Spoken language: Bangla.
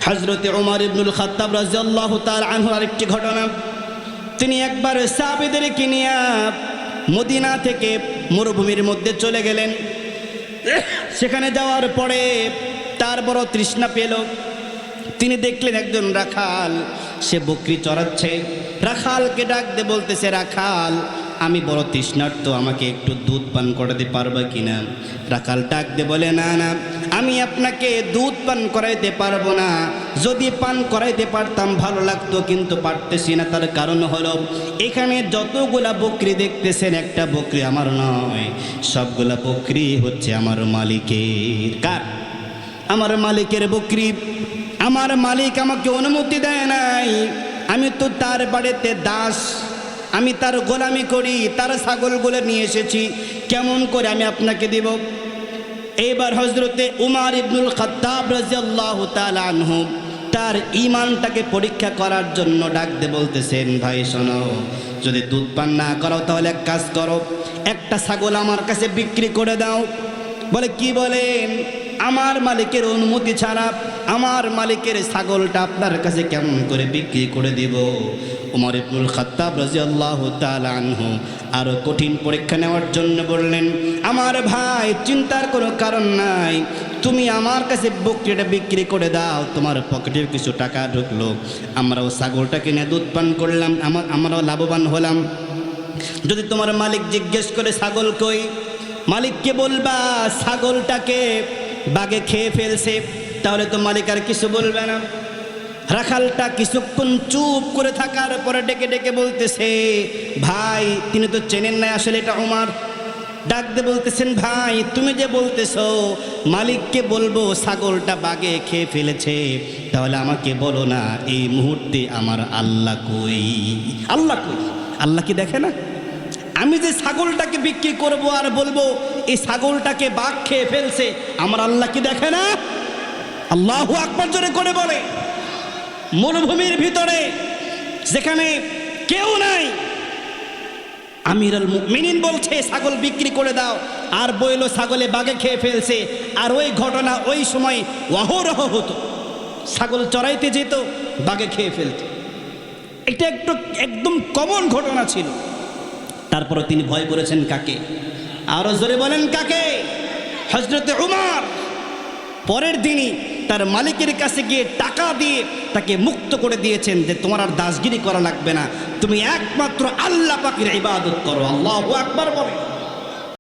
হযরতে ওমর ইবনুল খাত্তাব রাদিয়াল্লাহু তাআলা আনহু আরেকটি ঘটনা, তিনি একবার সাহাবীদেরকে নিয়ে মদিনা থেকে মরুভূমির মধ্যে চলে গেলেন। সেখানে যাওয়ার পরে তার বড় তৃষ্ণা পেল। তিনি দেখলেন একজন রাখাল, সে বকরি চড়াচ্ছে। রাখালকে ডাক দিয়ে বলতেছে, রাখাল আমি বড় তৃষ্ণার্ত, আমাকে একটু দুধ পান করাতে পারবে কিনা? রাখাল ডাক দিয়ে বলে, না না, আমি আপনাকে দুধ পান করাইতে পারবো না। যদি পান করাইতে পারতাম ভালো লাগতো, কিন্তু পারতেছি না। তার কারণ হলো এখানে যতগুলা বকরি দেখতেছেন, একটা বকরি আমার নয়, সবগুলা বকরি হচ্ছে আমার মালিকের। কার? আমার মালিকের বকরি। আমার মালিক আমাকে অনুমতি দেয় নাই, আমি তো তার বাড়িতে দাস, আমি তার গোলামি করি, তার ছাগলগুলো নিয়ে এসেছি, কেমন করে আমি আপনাকে দিব? এইবার হযরতে উমর ইবনুল খাত্তাব রাদিয়াল্লাহু তাআলা আনহু তার ঈমানটাকে পরীক্ষা করার জন্য ডাক দিয়ে বলতেছেন, ভাই শোনো, যদি দুধ পান না করো তাহলে এক কাজ করো, একটা ছাগল আমার কাছে বিক্রি করে দাও। বলে, কি বলেন? আমার মালিকের অনুমতি ছাড়া আমার মালিকের ছাগলটা আপনার কাছে কেমন করে বিক্রি করে দিব? ওমর ইবনুল খাত্তাব রাদিয়াল্লাহু তাআলা আনহু আরো কঠিন পরীক্ষা নেওয়ার জন্য বললেন, আমার ভাই চিন্তার কোনো কারণ নাই, তুমি আমার কাছে বকরিটা বিক্রি করে দাও, তোমার পকেটে কিছু টাকা ঢুকলো, আমরাও ছাগলটা কিনে দুধ পান করলাম, আমরাও লাভবান হলাম। যদি তোমার মালিক জিজ্ঞেস করে ছাগল কই, মালিককে বলবা ছাগলটাকে বাঘে খেয়ে ফেলছে, তাহলে তো মালিক আর কিছু বলবে না। রাখালটা কিছুক্ষণ চুপ করে থাকার পরে ডেকে ডেকে বলতেছে, ভাই তিনি তো চেনেন না, আসলে এটা ওমর। ডাক দিয়ে বলতেছেন, ভাই তুমি যে বলতেছো মালিককে বলবো ছাগলটা বাঘে খেয়ে ফেলেছে, তাহলে আমাকে বলো না এই মুহূর্তে আমার আল্লাহ কই? আল্লাহ কই? আল্লাহ কি দেখে না? আমি যে ছাগলটাকে বিক্রি করব আর বলবো এই ছাগলটাকে বাঘ খেয়ে ফেলছে, আমার আল্লাহ কি দেখে না? আল্লাহু আকবার জোরে করে বলে। মরুভূমির ভিতরে যেখানে কেউ নাই, আমিরুল মুমিনিন বলছে ছাগল বিক্রি করে দাও, আর বইল ছাগলে বাঘে খেয়ে ফেলছে। আর ওই ঘটনা ওই সময় অহরহ হতো, ছাগল চড়াইতে যেত, বাঘে খেয়ে ফেলত। এটা একদম কমন ঘটনা ছিল। তারপরে তিনি ভয় করেছেন কাকে? আরো জোরে বলেন কাকে? হযরতে উমর। পরের দিনই তার মালিকের কাছে গিয়ে টাকা দিয়ে তাকে মুক্ত করে দিয়েছেন যে তোমার আর দাসগিরি করা লাগবে না, তুমি একমাত্র আল্লাহ পাকের ইবাদত করো। আল্লাহু আকবার বলে।